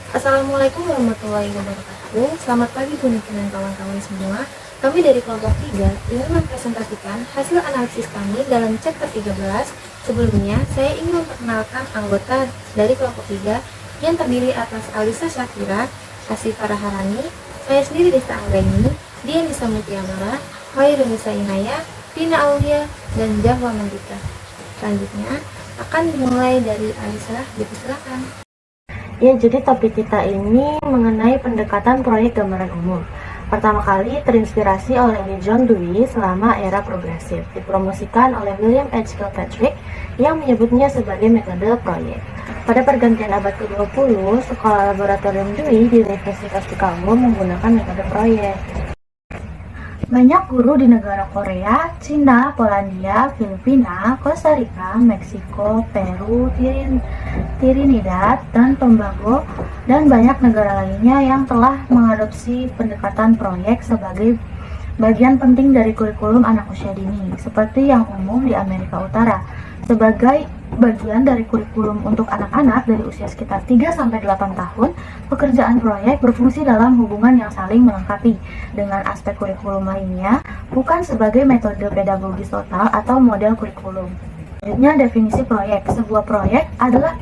Assalamualaikum warahmatullahi wabarakatuh. Selamat pagi Bunda dan kawan-kawan semua. Kami dari kelompok 3 ingin mempresentasikan hasil analisis kami dalam chapter 13. Sebelumnya, saya ingin memperkenalkan anggota dari kelompok 3 yang terdiri atas Alisa Syakira, Asifah Raharani, saya sendiri Desta Anggraini, Dian Nisa Mutiamara, Khairul Nisa Inaya, Tina Aulia, dan Jahwa Mandika. Selanjutnya akan dimulai dari Alisa, dipersilakan. Ya, jadi topik kita ini mengenai pendekatan proyek gambaran umum. Pertama kali terinspirasi oleh John Dewey selama era progresif, dipromosikan oleh William H. Kilpatrick yang menyebutnya sebagai metode proyek. Pada pergantian abad ke-20, sekolah laboratorium Dewey di Universitas Chicago menggunakan metode proyek. Banyak guru di negara Korea, Cina, Polandia, Filipina, Costa Rica, Meksiko, Peru, Trinidad, dan Tobago, dan banyak negara lainnya yang telah mengadopsi pendekatan proyek sebagai bagian penting dari kurikulum anak usia dini, seperti yang umum di Amerika Utara. Sebagai bagian dari kurikulum untuk anak-anak dari usia sekitar 3-8 tahun, pekerjaan proyek berfungsi dalam hubungan yang saling melengkapi dengan aspek kurikulum lainnya, bukan sebagai metode pedagogis total atau model kurikulum. Selanjutnya, definisi proyek. Sebuah proyek adalah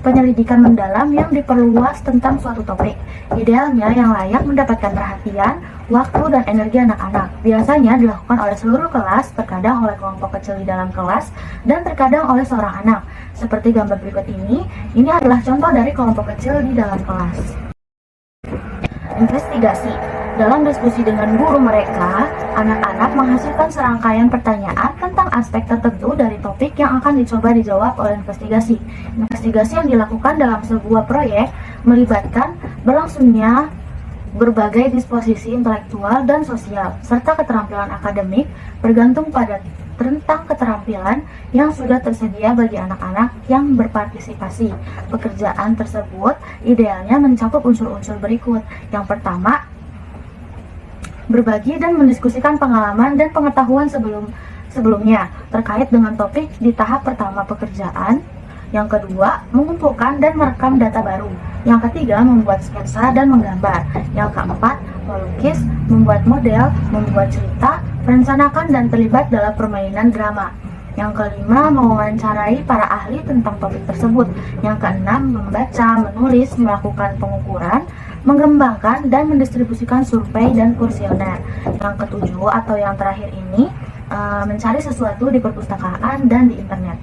penyelidikan mendalam yang diperluas tentang suatu topik, idealnya yang layak mendapatkan perhatian, waktu, dan energi anak-anak. Biasanya dilakukan oleh seluruh kelas, terkadang oleh kelompok kecil di dalam kelas, dan terkadang oleh seorang anak. Seperti gambar berikut ini adalah contoh dari kelompok kecil di dalam kelas. Investigasi. Dalam diskusi dengan guru mereka, anak-anak menghasilkan serangkaian pertanyaan tentang aspek tertentu dari topik yang akan dicoba dijawab oleh investigasi. Investigasi yang dilakukan dalam sebuah proyek melibatkan berlangsungnya berbagai disposisi intelektual dan sosial, serta keterampilan akademik bergantung pada tentang keterampilan yang sudah tersedia bagi anak-anak yang berpartisipasi. Pekerjaan tersebut idealnya mencakup unsur-unsur berikut. Yang pertama, berbagi dan mendiskusikan pengalaman dan pengetahuan sebelumnya terkait dengan topik di tahap pertama pekerjaan. Yang kedua, mengumpulkan dan merekam data baru. Yang ketiga, membuat sketsa dan menggambar. Yang keempat, melukis, membuat model, membuat cerita, merencanakan dan terlibat dalam permainan drama. Yang kelima, mewawancarai para ahli tentang topik tersebut. Yang keenam, membaca, menulis, melakukan pengukuran, mengembangkan dan mendistribusikan survei dan kuesioner. Yang ketujuh atau yang terakhir ini, mencari sesuatu di perpustakaan dan di internet.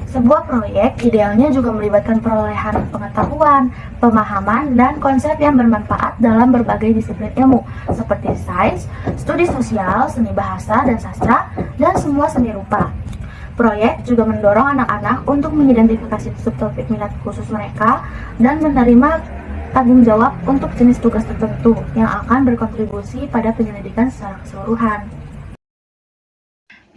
Sebuah proyek idealnya juga melibatkan perolehan pengetahuan, pemahaman, dan konsep yang bermanfaat dalam berbagai disiplin ilmu, seperti sains, studi sosial, seni bahasa dan sastra, dan semua seni rupa. Proyek juga mendorong anak-anak untuk mengidentifikasi subtopik minat khusus mereka dan menerima tanggung jawab untuk jenis tugas tertentu yang akan berkontribusi pada penyelidikan secara keseluruhan.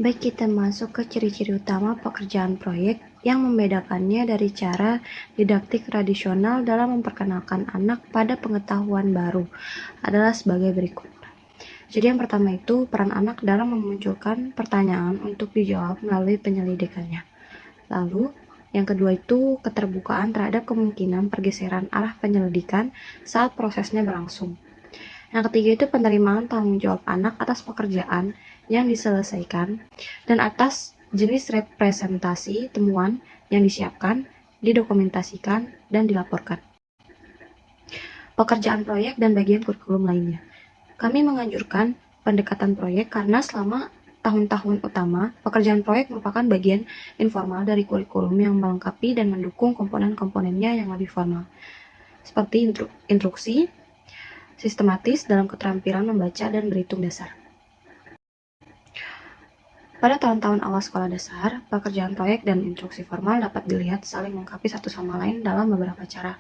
Baik, kita masuk ke ciri-ciri utama pekerjaan proyek yang membedakannya dari cara didaktik tradisional dalam memperkenalkan anak pada pengetahuan baru adalah sebagai berikut. Jadi yang pertama itu peran anak dalam memunculkan pertanyaan untuk dijawab melalui penyelidikannya. Lalu yang kedua itu keterbukaan terhadap kemungkinan pergeseran arah penyelidikan saat prosesnya berlangsung. Yang ketiga itu penerimaan tanggung jawab anak atas pekerjaan yang diselesaikan dan atas jenis representasi temuan yang disiapkan, didokumentasikan, dan dilaporkan. Pekerjaan proyek dan bagian kurikulum lainnya. Kami menganjurkan pendekatan proyek karena selama tahun-tahun utama, pekerjaan proyek merupakan bagian informal dari kurikulum yang melengkapi dan mendukung komponen-komponennya yang lebih formal, seperti instruksi, sistematis dalam keterampilan membaca dan berhitung dasar. Pada tahun-tahun awal sekolah dasar, pekerjaan proyek dan instruksi formal dapat dilihat saling melengkapi satu sama lain dalam beberapa cara.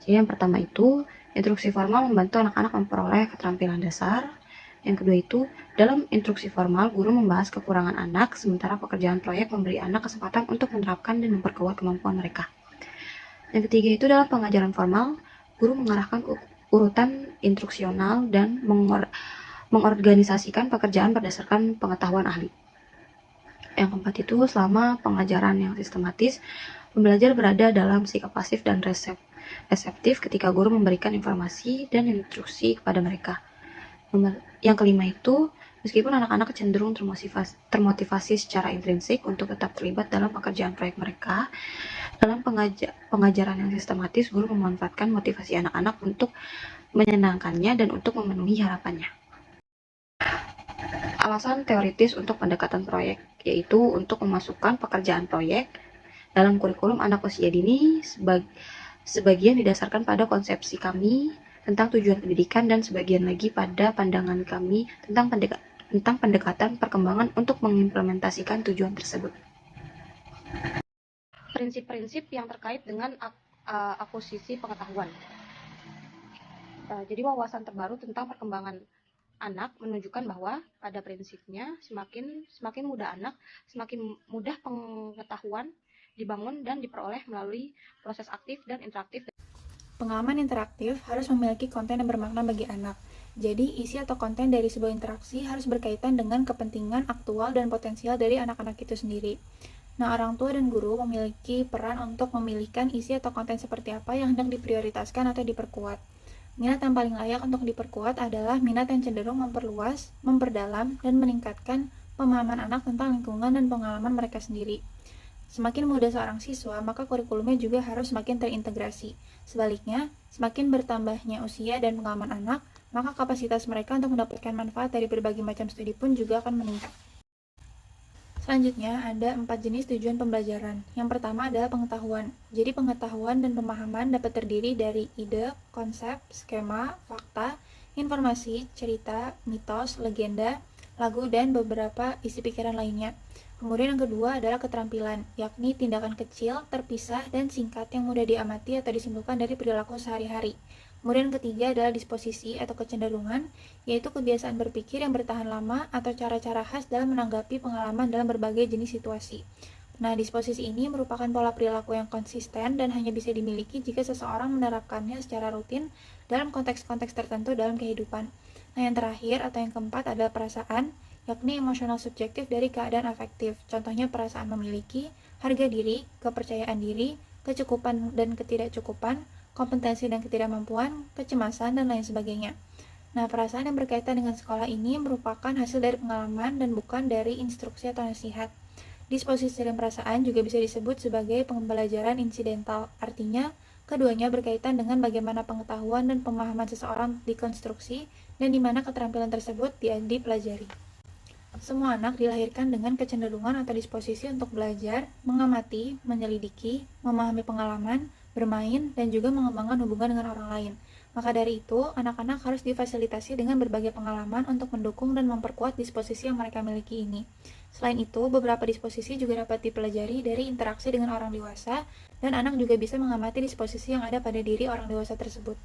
Jadi yang pertama itu, instruksi formal membantu anak-anak memperoleh keterampilan dasar. Yang kedua itu, dalam instruksi formal, guru membahas kekurangan anak, sementara pekerjaan proyek memberi anak kesempatan untuk menerapkan dan memperkuat kemampuan mereka. Yang ketiga itu, dalam pengajaran formal, guru mengarahkan urutan instruksional dan mengorganisasikan pekerjaan berdasarkan pengetahuan ahli. Yang keempat itu, selama pengajaran yang sistematis, Pembelajar berada dalam sikap pasif dan reseptif ketika guru memberikan informasi dan instruksi kepada mereka. Yang kelima itu, meskipun anak-anak cenderung termotivasi secara intrinsik untuk tetap terlibat dalam pekerjaan proyek mereka, dalam pengajaran yang sistematis, guru memanfaatkan motivasi anak-anak untuk menyenangkannya dan untuk memenuhi harapannya. Alasan teoritis untuk pendekatan proyek, yaitu untuk memasukkan pekerjaan proyek dalam kurikulum anak usia dini, sebagian didasarkan pada konsepsi kami tentang tujuan pendidikan dan sebagian lagi pada pandangan kami tentang pendekatan perkembangan untuk mengimplementasikan tujuan tersebut. Prinsip-prinsip yang terkait dengan akuisisi pengetahuan. Jadi wawasan terbaru tentang perkembangan anak menunjukkan bahwa pada prinsipnya semakin muda anak, semakin mudah pengetahuan dibangun dan diperoleh melalui proses aktif dan interaktif. Pengalaman interaktif harus memiliki konten yang bermakna bagi anak. Jadi, isi atau konten dari sebuah interaksi harus berkaitan dengan kepentingan aktual dan potensial dari anak-anak itu sendiri. Nah, orang tua dan guru memiliki peran untuk memilihkan isi atau konten seperti apa yang hendak diprioritaskan atau diperkuat. Minat yang paling layak untuk diperkuat adalah minat yang cenderung memperluas, memperdalam, dan meningkatkan pemahaman anak tentang lingkungan dan pengalaman mereka sendiri. Semakin muda seorang siswa, maka kurikulumnya juga harus semakin terintegrasi. Sebaliknya, semakin bertambahnya usia dan pengalaman anak, maka kapasitas mereka untuk mendapatkan manfaat dari berbagai macam studi pun juga akan meningkat. Selanjutnya, ada 4 jenis tujuan pembelajaran. Yang pertama adalah pengetahuan. Jadi, pengetahuan dan pemahaman dapat terdiri dari ide, konsep, skema, fakta, informasi, cerita, mitos, legenda, lagu, dan beberapa isi pikiran lainnya. Kemudian yang kedua adalah keterampilan, yakni tindakan kecil, terpisah, dan singkat yang mudah diamati atau disimpulkan dari perilaku sehari-hari. Kemudian yang ketiga adalah disposisi atau kecenderungan, yaitu kebiasaan berpikir yang bertahan lama atau cara-cara khas dalam menanggapi pengalaman dalam berbagai jenis situasi. Nah, disposisi ini merupakan pola perilaku yang konsisten dan hanya bisa dimiliki jika seseorang menerapkannya secara rutin dalam konteks-konteks tertentu dalam kehidupan. Nah, yang terakhir atau yang keempat adalah perasaan, yakni emosional subjektif dari keadaan afektif. Contohnya perasaan memiliki, harga diri, kepercayaan diri, kecukupan dan ketidakcukupan, kompetensi dan ketidakmampuan, kecemasan, dan lain sebagainya. Nah, perasaan yang berkaitan dengan sekolah ini merupakan hasil dari pengalaman dan bukan dari instruksi atau nasihat. Disposisi dan perasaan juga bisa disebut sebagai pembelajaran insidental, artinya keduanya berkaitan dengan bagaimana pengetahuan dan pemahaman seseorang dikonstruksi dan di mana keterampilan tersebut dipelajari. Semua anak dilahirkan dengan kecenderungan atau disposisi untuk belajar, mengamati, menyelidiki, memahami pengalaman, bermain, dan juga mengembangkan hubungan dengan orang lain. Maka dari itu, anak-anak harus difasilitasi dengan berbagai pengalaman untuk mendukung dan memperkuat disposisi yang mereka miliki ini. Selain itu, beberapa disposisi juga dapat dipelajari dari interaksi dengan orang dewasa, dan anak juga bisa mengamati disposisi yang ada pada diri orang dewasa tersebut.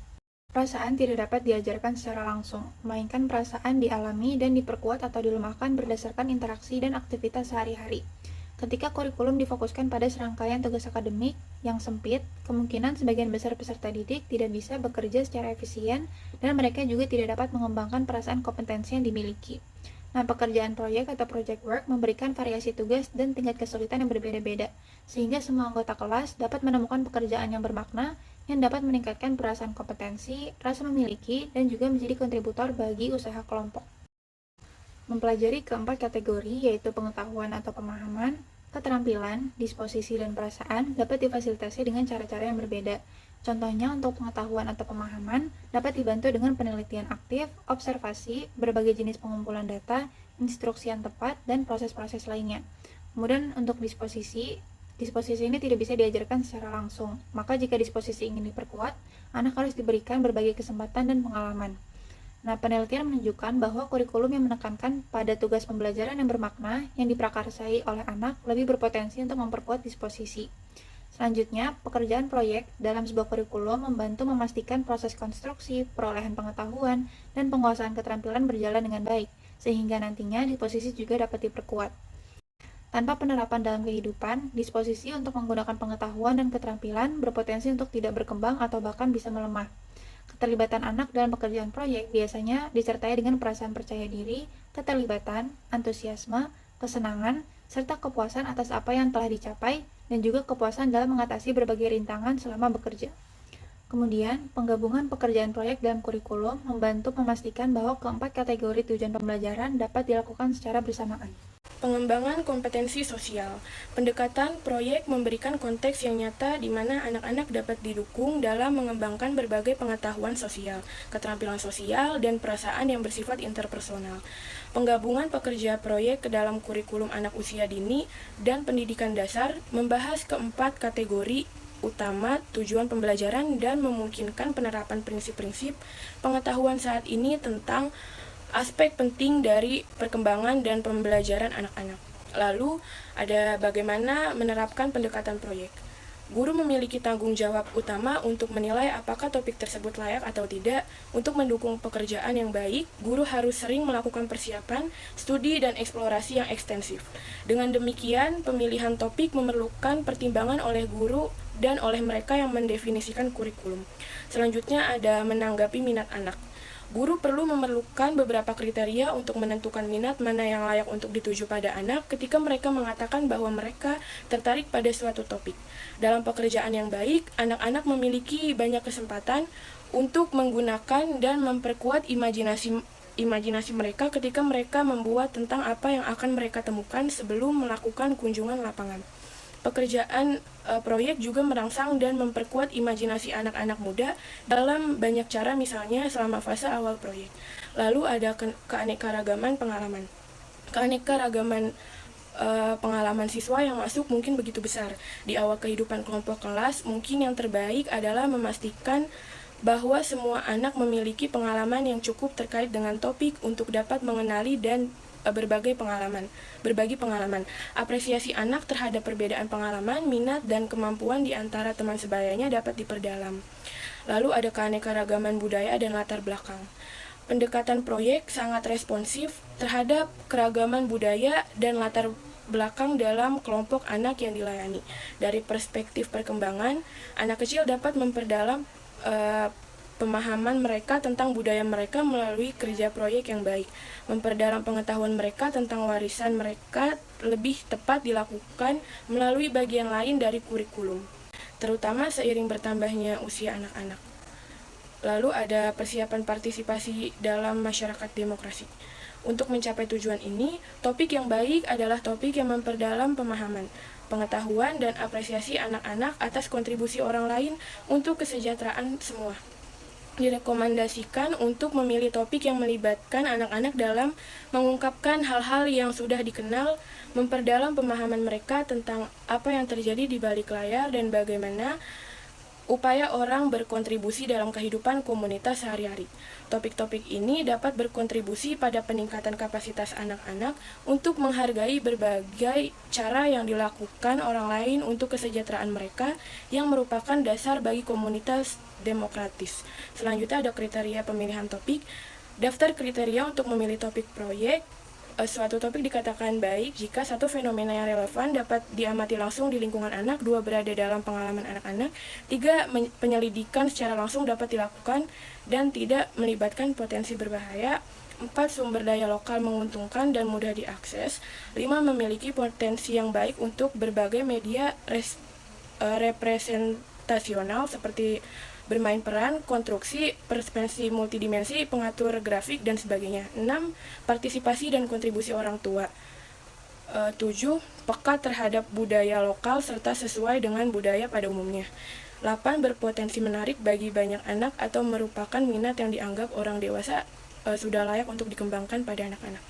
Perasaan tidak dapat diajarkan secara langsung, melainkan perasaan dialami dan diperkuat atau dilemahkan berdasarkan interaksi dan aktivitas sehari-hari. Ketika kurikulum difokuskan pada serangkaian tugas akademik yang sempit, kemungkinan sebagian besar peserta didik tidak bisa bekerja secara efisien dan mereka juga tidak dapat mengembangkan perasaan kompetensi yang dimiliki. Nah, pekerjaan proyek atau project work memberikan variasi tugas dan tingkat kesulitan yang berbeda-beda, sehingga semua anggota kelas dapat menemukan pekerjaan yang bermakna yang dapat meningkatkan perasaan kompetensi, rasa memiliki, dan juga menjadi kontributor bagi usaha kelompok. Mempelajari keempat kategori, yaitu pengetahuan atau pemahaman, keterampilan, disposisi, dan perasaan dapat difasilitasi dengan cara-cara yang berbeda. Contohnya, untuk pengetahuan atau pemahaman dapat dibantu dengan penelitian aktif, observasi, berbagai jenis pengumpulan data, instruksi yang tepat, dan proses-proses lainnya. Kemudian untuk disposisi ini tidak bisa diajarkan secara langsung. Maka jika disposisi ingin diperkuat, anak harus diberikan berbagai kesempatan dan pengalaman. Nah, penelitian menunjukkan bahwa kurikulum yang menekankan pada tugas pembelajaran yang bermakna yang diprakarsai oleh anak lebih berpotensi untuk memperkuat disposisi. Selanjutnya, pekerjaan proyek dalam sebuah kurikulum membantu memastikan proses konstruksi, perolehan pengetahuan, dan penguasaan keterampilan berjalan dengan baik, sehingga nantinya disposisi juga dapat diperkuat. Tanpa penerapan dalam kehidupan, disposisi untuk menggunakan pengetahuan dan keterampilan berpotensi untuk tidak berkembang atau bahkan bisa melemah. Keterlibatan anak dalam pekerjaan proyek biasanya disertai dengan perasaan percaya diri, keterlibatan, antusiasme, kesenangan, serta kepuasan atas apa yang telah dicapai dan juga kepuasan dalam mengatasi berbagai rintangan selama bekerja. Kemudian, penggabungan pekerjaan proyek dalam kurikulum membantu memastikan bahwa keempat kategori tujuan pembelajaran dapat dilakukan secara bersamaan. Pengembangan kompetensi sosial. Pendekatan proyek memberikan konteks yang nyata di mana anak-anak dapat didukung dalam mengembangkan berbagai pengetahuan sosial, keterampilan sosial, dan perasaan yang bersifat interpersonal. Penggabungan pekerja proyek ke dalam kurikulum anak usia dini dan pendidikan dasar membahas keempat kategori utama tujuan pembelajaran dan memungkinkan penerapan prinsip-prinsip pengetahuan saat ini tentang aspek penting dari perkembangan dan pembelajaran anak-anak. Lalu, ada bagaimana menerapkan pendekatan proyek. Guru memiliki tanggung jawab utama untuk menilai apakah topik tersebut layak atau tidak. Untuk mendukung pekerjaan yang baik, guru harus sering melakukan persiapan, studi, dan eksplorasi yang ekstensif. Dengan demikian, pemilihan topik memerlukan pertimbangan oleh guru dan oleh mereka yang mendefinisikan kurikulum. Selanjutnya ada menanggapi minat anak. Guru perlu memerlukan beberapa kriteria untuk menentukan minat mana yang layak untuk dituju pada anak ketika mereka mengatakan bahwa mereka tertarik pada suatu topik. Dalam pekerjaan yang baik, anak-anak memiliki banyak kesempatan untuk menggunakan dan memperkuat imajinasi mereka ketika mereka membuat tentang apa yang akan mereka temukan sebelum melakukan kunjungan lapangan. Pekerjaan proyek juga merangsang dan memperkuat imajinasi anak-anak muda dalam banyak cara, misalnya selama fase awal proyek. Lalu ada keanekaragaman pengalaman. Keanekaragaman pengalaman siswa yang masuk mungkin begitu besar. Di awal kehidupan kelompok kelas, mungkin yang terbaik adalah memastikan bahwa semua anak memiliki pengalaman yang cukup terkait dengan topik untuk dapat mengenali dan berbagi pengalaman. Apresiasi anak terhadap perbedaan pengalaman, minat, dan kemampuan di antara teman sebayanya dapat diperdalam. Lalu ada keanekaragaman budaya dan latar belakang. Pendekatan proyek sangat responsif terhadap keragaman budaya dan latar belakang dalam kelompok anak yang dilayani. Dari perspektif perkembangan, anak kecil dapat memperdalam pemahaman mereka tentang budaya mereka melalui kerja proyek yang baik. Memperdalam pengetahuan mereka tentang warisan mereka lebih tepat dilakukan melalui bagian lain dari kurikulum, terutama seiring bertambahnya usia anak-anak. Lalu ada persiapan partisipasi dalam masyarakat demokrasi. Untuk mencapai tujuan ini, topik yang baik adalah topik yang memperdalam pemahaman, pengetahuan, dan apresiasi anak-anak atas kontribusi orang lain untuk kesejahteraan semua. Direkomendasikan untuk memilih topik yang melibatkan anak-anak dalam mengungkapkan hal-hal yang sudah dikenal, memperdalam pemahaman mereka tentang apa yang terjadi di balik layar dan bagaimana upaya orang berkontribusi dalam kehidupan komunitas sehari-hari. Topik-topik ini dapat berkontribusi pada peningkatan kapasitas anak-anak untuk menghargai berbagai cara yang dilakukan orang lain untuk kesejahteraan mereka yang merupakan dasar bagi komunitas demokratis. Selanjutnya ada kriteria pemilihan topik. Daftar kriteria untuk memilih topik proyek. Suatu topik dikatakan baik jika satu fenomena yang relevan dapat diamati langsung di lingkungan anak, 2 berada dalam pengalaman anak-anak, 3 penyelidikan secara langsung dapat dilakukan dan tidak melibatkan potensi berbahaya, 4 sumber daya lokal menguntungkan dan mudah diakses, 5 memiliki potensi yang baik untuk berbagai media representasional seperti bermain peran, konstruksi, persepsi multidimensi, pengatur grafik, dan sebagainya. 6. Partisipasi dan kontribusi orang tua. 7. Peka terhadap budaya lokal serta sesuai dengan budaya pada umumnya. 8. Berpotensi menarik bagi banyak anak atau merupakan minat yang dianggap orang dewasa sudah layak untuk dikembangkan pada anak-anak.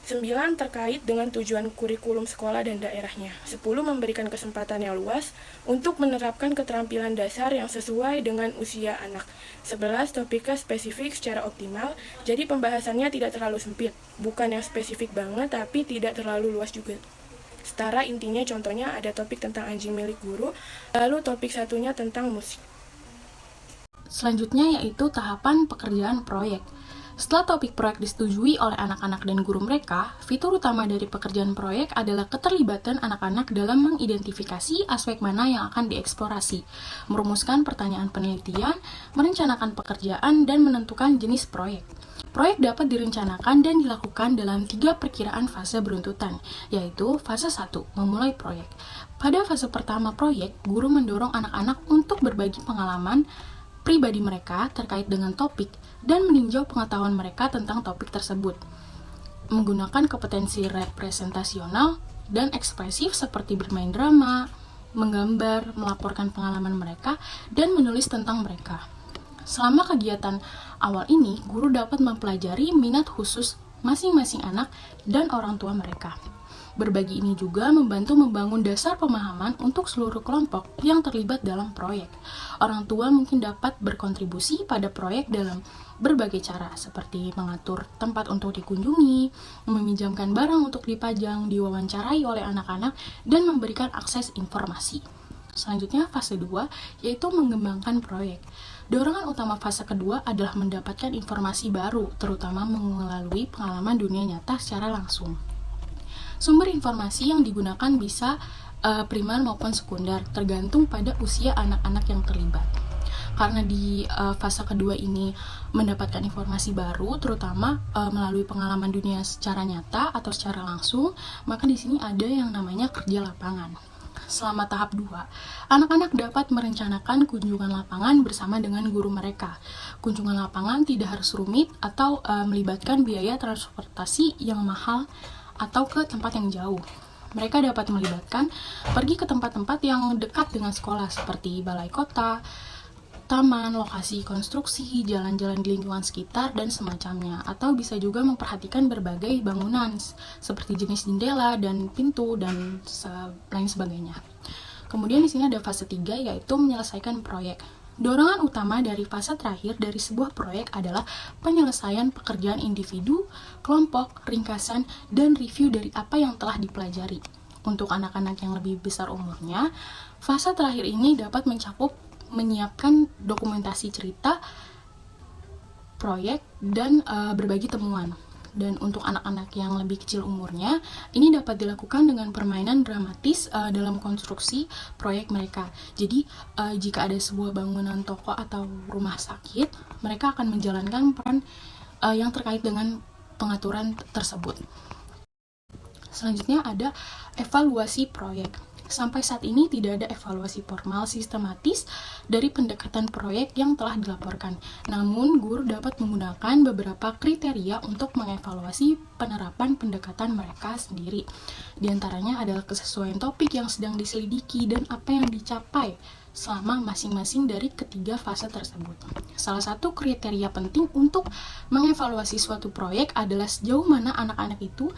9. Terkait dengan tujuan kurikulum sekolah dan daerahnya. 10. Memberikan kesempatan yang luas untuk menerapkan keterampilan dasar yang sesuai dengan usia anak. 11. Topiknya spesifik secara optimal, jadi pembahasannya tidak terlalu sempit. Bukan yang spesifik banget, tapi tidak terlalu luas juga. Setara intinya, contohnya ada topik tentang anjing milik guru, lalu topik satunya tentang musik. Selanjutnya yaitu tahapan pekerjaan proyek. Setelah topik proyek disetujui oleh anak-anak dan guru mereka, fitur utama dari pekerjaan proyek adalah keterlibatan anak-anak dalam mengidentifikasi aspek mana yang akan dieksplorasi, merumuskan pertanyaan penelitian, merencanakan pekerjaan, dan menentukan jenis proyek. Proyek dapat direncanakan dan dilakukan dalam 3 perkiraan fase beruntutan, yaitu fase 1, memulai proyek. Pada fase pertama proyek, guru mendorong anak-anak untuk berbagi pengalaman pribadi mereka terkait dengan topik dan meninjau pengetahuan mereka tentang topik tersebut. Menggunakan kompetensi representasional dan ekspresif seperti bermain drama, menggambar, melaporkan pengalaman mereka, dan menulis tentang mereka. Selama kegiatan awal ini, guru dapat mempelajari minat khusus masing-masing anak dan orang tua mereka. Berbagi ini juga membantu membangun dasar pemahaman untuk seluruh kelompok yang terlibat dalam proyek. Orang tua mungkin dapat berkontribusi pada proyek dalam berbagai cara, seperti mengatur tempat untuk dikunjungi, meminjamkan barang untuk dipajang, diwawancarai oleh anak-anak, dan memberikan akses informasi. Selanjutnya, fase 2, yaitu mengembangkan proyek. Dorongan utama fase kedua adalah mendapatkan informasi baru, terutama melalui pengalaman dunia nyata secara langsung. Sumber informasi yang digunakan bisa primer maupun sekunder, tergantung pada usia anak-anak yang terlibat. Karena di fase kedua ini mendapatkan informasi baru, terutama melalui pengalaman dunia secara nyata atau secara langsung, maka di sini ada yang namanya kerja lapangan. Selama tahap 2, anak-anak dapat merencanakan kunjungan lapangan bersama dengan guru mereka. Kunjungan lapangan tidak harus rumit atau melibatkan biaya transportasi yang mahal atau ke tempat yang jauh. Mereka dapat melibatkan pergi ke tempat-tempat yang dekat dengan sekolah seperti balai kota, taman, lokasi konstruksi, jalan-jalan di lingkungan sekitar, dan semacamnya. Atau bisa juga memperhatikan berbagai bangunan, seperti jenis jendela dan pintu, dan lain sebagainya. Kemudian di sini ada fase 3, yaitu menyelesaikan proyek. Dorongan utama dari fase terakhir dari sebuah proyek adalah penyelesaian pekerjaan individu, kelompok, ringkasan, dan review dari apa yang telah dipelajari. Untuk anak-anak yang lebih besar umurnya, fase terakhir ini dapat mencakup menyiapkan dokumentasi cerita, proyek, dan berbagi temuan. Dan untuk anak-anak yang lebih kecil umurnya, ini dapat dilakukan dengan permainan dramatis dalam konstruksi proyek mereka. Jadi, jika ada sebuah bangunan toko atau rumah sakit, mereka akan menjalankan peran yang terkait dengan pengaturan tersebut. Selanjutnya ada evaluasi proyek. Sampai saat ini tidak ada evaluasi formal sistematis dari pendekatan proyek yang telah dilaporkan. Namun, guru dapat menggunakan beberapa kriteria untuk mengevaluasi penerapan pendekatan mereka sendiri. Di antaranya adalah kesesuaian topik yang sedang diselidiki dan apa yang dicapai selama masing-masing dari ketiga fase tersebut. Salah satu kriteria penting untuk mengevaluasi suatu proyek adalah sejauh mana anak-anak itu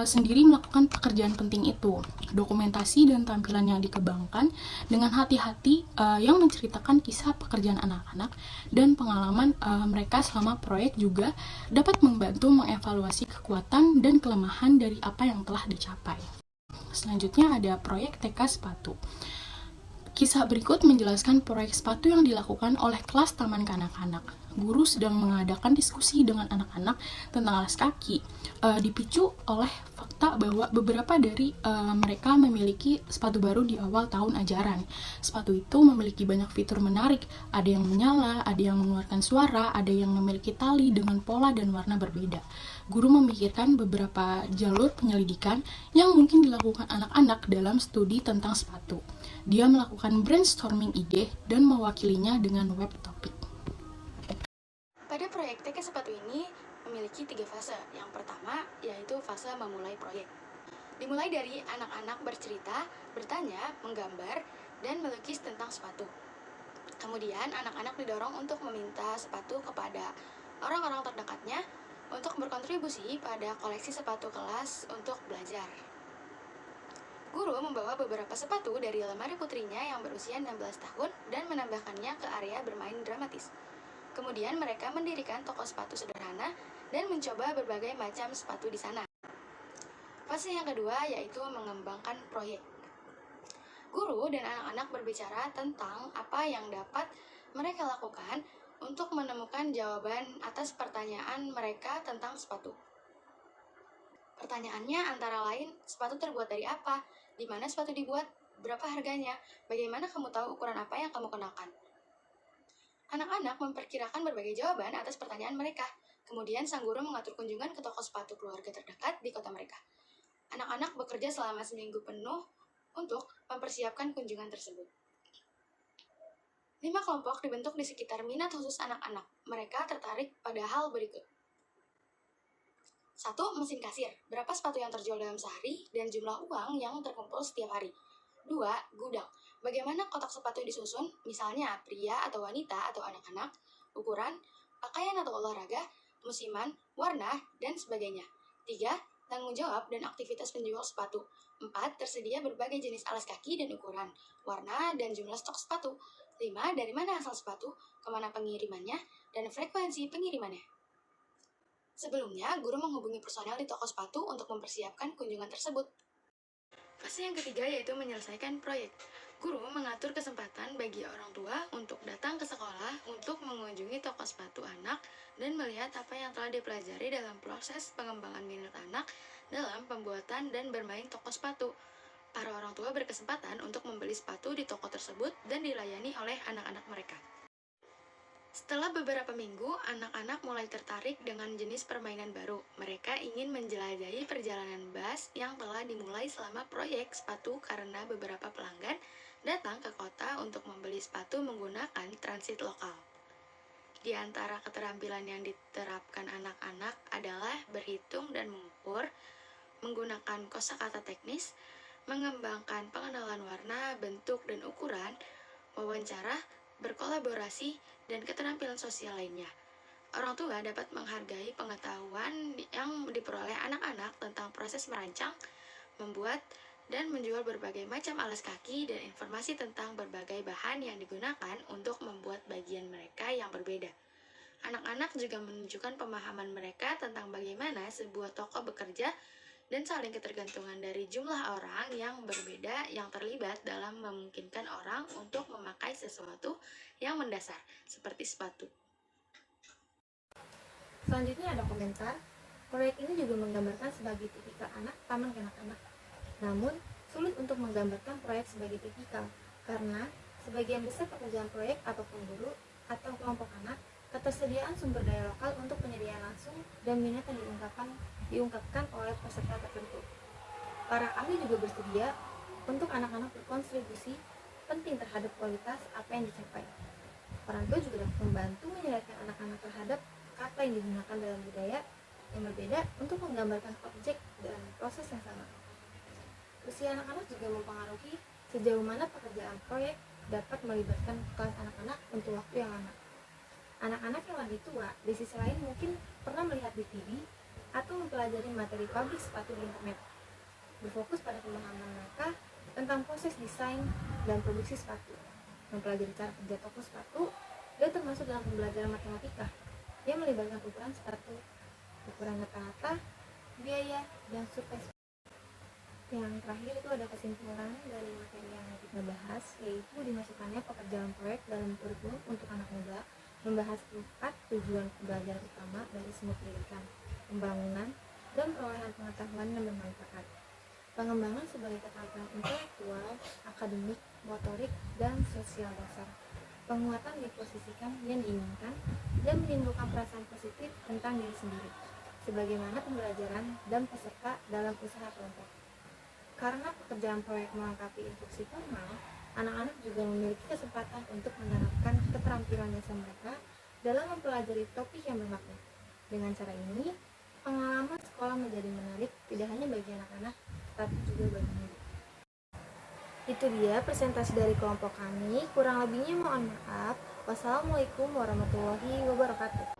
sendiri melakukan pekerjaan penting itu. Dokumentasi dan tampilan yang dikembangkan dengan hati-hati yang menceritakan kisah pekerjaan anak-anak dan pengalaman mereka selama proyek juga dapat membantu mengevaluasi kekuatan dan kelemahan dari apa yang telah dicapai. Selanjutnya ada proyek TK sepatu. Kisah berikut menjelaskan proyek sepatu yang dilakukan oleh kelas taman kanak-kanak. Guru sedang mengadakan diskusi dengan anak-anak tentang alas kaki, dipicu oleh fakta bahwa beberapa dari mereka memiliki sepatu baru di awal tahun ajaran. Sepatu itu memiliki banyak fitur menarik, ada yang menyala, ada yang mengeluarkan suara, ada yang memiliki tali dengan pola dan warna berbeda. Guru memikirkan beberapa jalur penyelidikan yang mungkin dilakukan anak-anak dalam studi tentang sepatu. Dia melakukan brainstorming ide dan mewakilinya dengan web topik. Pada proyek TK sepatu ini memiliki 3 fase. Yang pertama yaitu fase memulai proyek. Dimulai dari anak-anak bercerita, bertanya, menggambar, dan melukis tentang sepatu. Kemudian anak-anak didorong untuk meminta sepatu kepada orang-orang terdekatnya untuk berkontribusi pada koleksi sepatu kelas untuk belajar. Guru membawa beberapa sepatu dari lemari putrinya yang berusia 16 tahun dan menambahkannya ke area bermain dramatis. Kemudian mereka mendirikan toko sepatu sederhana dan mencoba berbagai macam sepatu di sana. Fase yang kedua yaitu mengembangkan proyek. Guru dan anak-anak berbicara tentang apa yang dapat mereka lakukan untuk menemukan jawaban atas pertanyaan mereka tentang sepatu. Pertanyaannya antara lain, sepatu terbuat dari apa? Di mana sepatu dibuat? Berapa harganya? Bagaimana kamu tahu ukuran apa yang kamu kenakan? Anak-anak memperkirakan berbagai jawaban atas pertanyaan mereka. Kemudian sang guru mengatur kunjungan ke toko sepatu keluarga terdekat di kota mereka. Anak-anak bekerja selama seminggu penuh untuk mempersiapkan kunjungan tersebut. 5 kelompok dibentuk di sekitar minat khusus anak-anak. Mereka tertarik pada hal berikut. 1. Mesin kasir. Berapa sepatu yang terjual dalam sehari dan jumlah uang yang terkumpul setiap hari. 2. Gudang. Bagaimana kotak sepatu disusun, misalnya pria atau wanita atau anak-anak, ukuran, pakaian atau olahraga, musiman, warna, dan sebagainya. 3. Tanggung jawab dan aktivitas penjual sepatu. 4. Tersedia berbagai jenis alas kaki dan ukuran, warna, dan jumlah stok sepatu. 5. Dari mana asal sepatu, kemana pengirimannya, dan frekuensi pengirimannya. Sebelumnya, guru menghubungi personel di toko sepatu untuk mempersiapkan kunjungan tersebut. Fase yang ketiga yaitu menyelesaikan proyek. Guru mengatur kesempatan bagi orang tua untuk datang ke sekolah untuk mengunjungi toko sepatu anak dan melihat apa yang telah dipelajari dalam proses pengembangan minat anak dalam pembuatan dan bermain toko sepatu. Para orang tua berkesempatan untuk membeli sepatu di toko tersebut dan dilayani oleh anak-anak mereka. Setelah beberapa minggu, anak-anak mulai tertarik dengan jenis permainan baru. Mereka ingin menjelajahi perjalanan bus yang telah dimulai selama proyek sepatu karena beberapa pelanggan datang ke kota untuk membeli sepatu menggunakan transit lokal. Di antara keterampilan yang diterapkan anak-anak adalah berhitung dan mengukur, menggunakan kosakata teknis, mengembangkan pengenalan warna, bentuk, dan ukuran, wawancara, berkolaborasi, dan keterampilan sosial lainnya. Orang tua dapat menghargai pengetahuan yang diperoleh anak-anak tentang proses merancang, membuat, dan menjual berbagai macam alas kaki dan informasi tentang berbagai bahan yang digunakan untuk membuat bagian mereka yang berbeda. Anak-anak juga menunjukkan pemahaman mereka tentang bagaimana sebuah toko bekerja dan saling ketergantungan dari jumlah orang yang berbeda yang terlibat dalam memungkinkan orang untuk memakai sesuatu yang mendasar, seperti sepatu. Selanjutnya ada komentar. Proyek ini juga menggambarkan sebagai tipikal anak taman kanak-kanak. Namun, sulit untuk menggambarkan proyek sebagai tipikal, karena sebagian besar pekerjaan proyek ataupun guru atau kelompok anak, ketersediaan sumber daya lokal untuk penyediaan langsung dan minat yang diungkapkan oleh peserta tertentu. Para ahli juga bersedia untuk anak-anak berkontribusi penting terhadap kualitas apa yang dicapai. Orang tua juga dapat membantu menyadarkan anak-anak terhadap kata yang digunakan dalam budaya yang berbeda untuk menggambarkan objek dan proses yang sama. Usia anak-anak juga mempengaruhi sejauh mana pekerjaan proyek dapat melibatkan kelas anak-anak untuk waktu yang lama. Anak-anak yang lebih tua, di sisi lain mungkin pernah melihat di TV atau mempelajari materi pabrik sepatu di internet. Berfokus pada pemahaman mereka tentang proses desain dan produksi sepatu, mempelajari cara kerja toko sepatu, dan termasuk dalam pembelajaran matematika yang melibatkan ukuran sepatu, ukuran rata-rata, biaya, dan survei sepatu. Yang terakhir itu ada kesimpulan dari materi yang kita bahas, yaitu dimasukkannya pekerjaan proyek dalam kurikulum untuk anak muda, membahas 4 tujuan pembelajaran utama dari semua pendidikan, pembangunan, dan perolehan pengetahuan yang bermanfaat. Pengembangan sebagai keterampilan intelektual, akademik, motorik, dan sosial dasar. Penguatan diposisikan yang diinginkan dan menimbulkan perasaan positif tentang diri sendiri, sebagaimana pembelajaran dan peserta dalam usaha kelompok. Karena pekerjaan proyek melengkapi instruksi formal, anak-anak juga memiliki kesempatan untuk menerapkan keterampilan dasar mereka dalam mempelajari topik yang bermakna. Dengan cara ini, pengalaman sekolah menjadi menarik tidak hanya bagi anak-anak, tapi juga bagi guru. Itu dia presentasi dari kelompok kami. Kurang lebihnya mohon maaf. Wassalamualaikum warahmatullahi wabarakatuh.